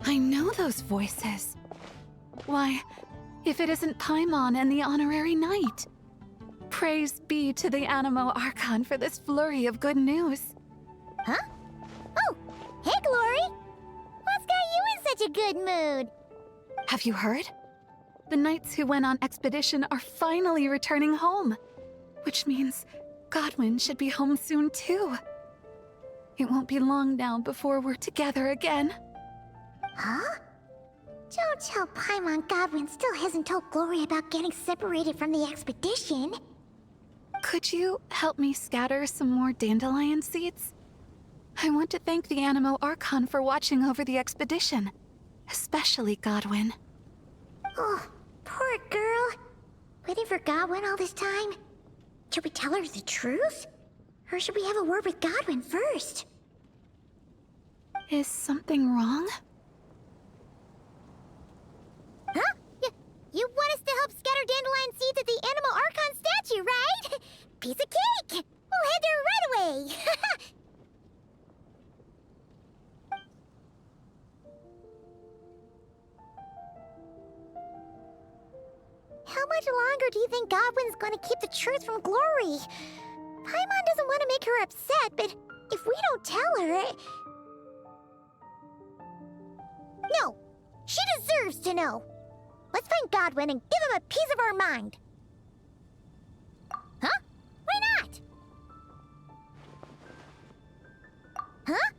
I know those voices. Why, if it isn't Paimon and the Honorary Knight. Praise be to the Anemo Archon for this flurry of good news. Huh? Oh, hey, Glory! What's got you in such a good mood? Have you heard? The knights who went on expedition are finally returning home. Which means Godwin should be home soon too. It won't be long now before we're together again. Huh? Don't tell Paimon Godwin still hasn't told Glory about getting separated from the expedition. Could you help me scatter some more dandelion seeds? I want to thank the Anemo Archon for watching over the expedition, especially Godwin. Oh, poor girl. Waiting for Godwin all this time? Should we tell her the truth? Or should we have a word with Godwin first? Is something wrong? Huh? You want us to help scatter dandelion seeds at the Anemo Archon statue, right? Piece of cake! We'll head there right away! How much longer do you think Godwin's going to keep the truth from Glory? Paimon doesn't want to make her upset, but if we don't tell her... No! She deserves to know! Let's find Godwin and give him a piece of our mind! Huh? Why not? Huh?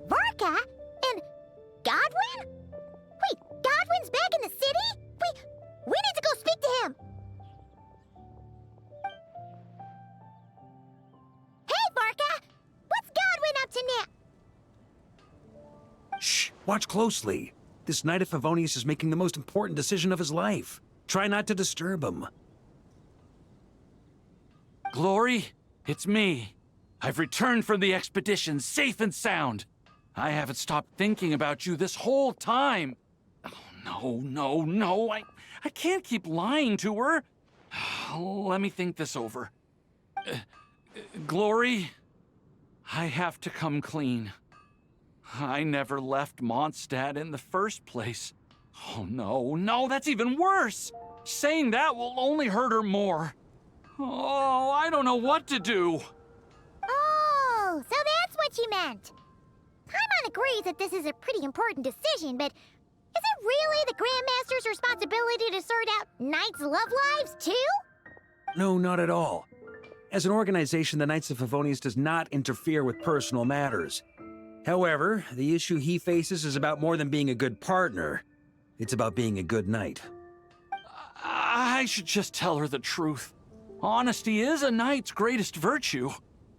Varka? And Godwin? Wait, Godwin's back in the city? We need to go speak to him! Hey, Varka! What's Godwin up to now? Shh! Watch closely. This Knight of Favonius is making the most important decision of his life. Try not to disturb him. Glory, it's me. I've returned from the expedition safe and sound. I haven't stopped thinking about you this whole time. Oh, no. I can't keep lying to her. Let me think this over. Glory, I have to come clean. I never left Mondstadt in the first place. Oh, no, that's even worse. Saying that will only hurt her more. Oh, I don't know what to do. Oh, so that's what you meant. Paimon agrees that this is a pretty important decision, but is it really the Grandmaster's responsibility to sort out Knights' love lives, too? No, not at all. As an organization, the Knights of Favonius does not interfere with personal matters. However, the issue he faces is about more than being a good partner. It's about being a good knight. I should just tell her the truth. Honesty is a knight's greatest virtue.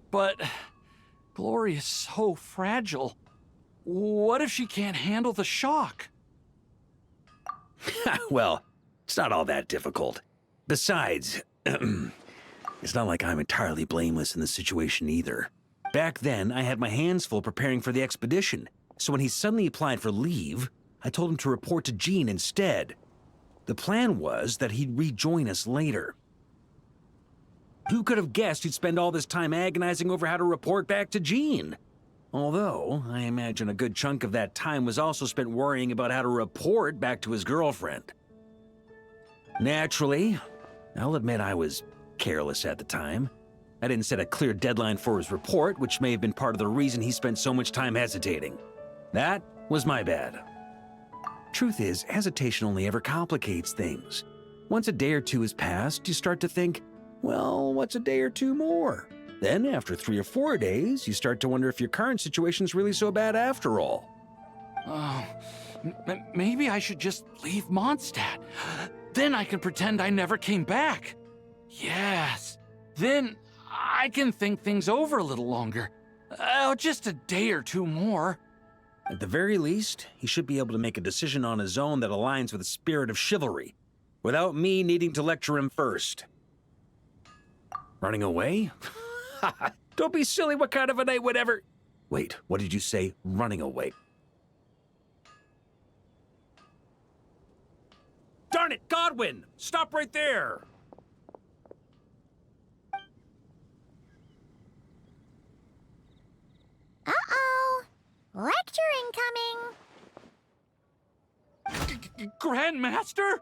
But Glory is so fragile. What if she can't handle the shock? Well, it's not all that difficult. Besides, it's not like I'm entirely blameless in the situation either. Back then, I had my hands full preparing for the expedition, so when he suddenly applied for leave, I told him to report to Jean instead. The plan was that he'd rejoin us later. Who could have guessed he'd spend all this time agonizing over how to report back to Jean? Although, I imagine a good chunk of that time was also spent worrying about how to report back to his girlfriend. Naturally, I'll admit I was careless at the time. I didn't set a clear deadline for his report, which may have been part of the reason he spent so much time hesitating. That was my bad. Truth is, hesitation only ever complicates things. Once a day or two has passed, you start to think, well, what's a day or two more? Then, after 3 or 4 days, you start to wonder if your current situation's really so bad after all. Oh, maybe I should just leave Mondstadt. Then I can pretend I never came back. Yes. Then I can think things over a little longer. Just a day or two more. At the very least, he should be able to make a decision on his own that aligns with the spirit of chivalry, without me needing to lecture him first. Running away? Don't be silly, what kind of a night would ever... Wait, what did you say? Running away? Darn it, Godwin! Stop right there! Uh-oh. Lecture incoming. Grandmaster?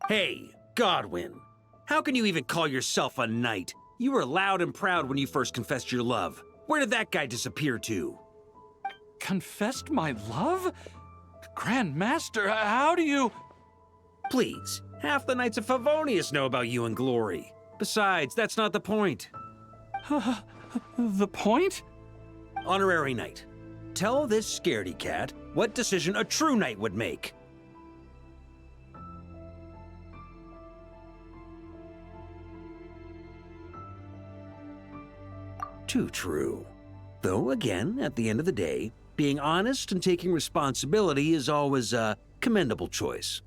Hey, Godwin. How can you even call yourself a knight? You were loud and proud when you first confessed your love. Where did that guy disappear to? Confessed my love? Grandmaster, how do you... Please, half the Knights of Favonius know about you and Glory. Besides, that's not the point. The point? Honorary Knight, tell this scaredy cat what decision a true knight would make. Too true. Though, again, at the end of the day, being honest and taking responsibility is always a commendable choice.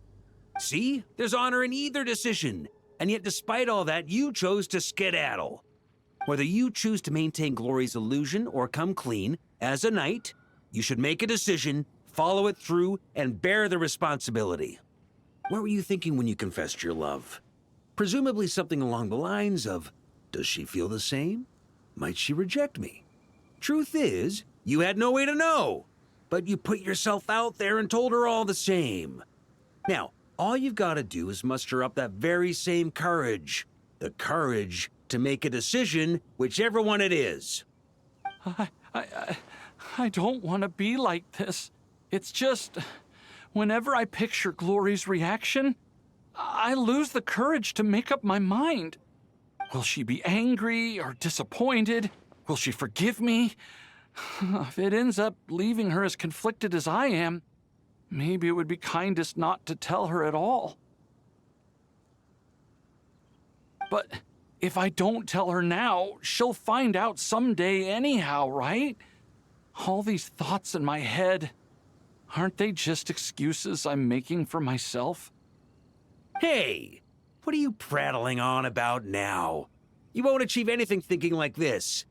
See? There's honor in either decision. And yet, despite all that, you chose to skedaddle. Whether you choose to maintain Glory's illusion or come clean, as a knight, you should make a decision, follow it through, and bear the responsibility. What were you thinking when you confessed your love? Presumably something along the lines of, does she feel the same? Might she reject me? Truth is, you had no way to know, but you put yourself out there and told her all the same. Now, all you've got to do is muster up that very same courage. The courage to make a decision, whichever one it is. I don't want to be like this. It's just, whenever I picture Glory's reaction, I lose the courage to make up my mind. Will she be angry or disappointed? Will she forgive me? If it ends up leaving her as conflicted as I am, maybe it would be kindest not to tell her at all. But if I don't tell her now, she'll find out someday anyhow, right? All these thoughts in my head, aren't they just excuses I'm making for myself? Hey, what are you prattling on about now? You won't achieve anything thinking like this.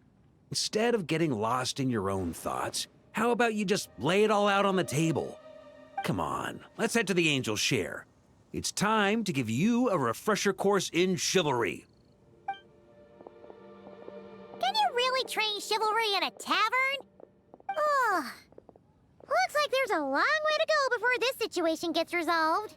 Instead of getting lost in your own thoughts, how about you just lay it all out on the table? Come on, let's head to the Angel's Share. It's time to give you a refresher course in chivalry. Can you really train chivalry in a tavern? Oh, looks like there's a long way to go before this situation gets resolved.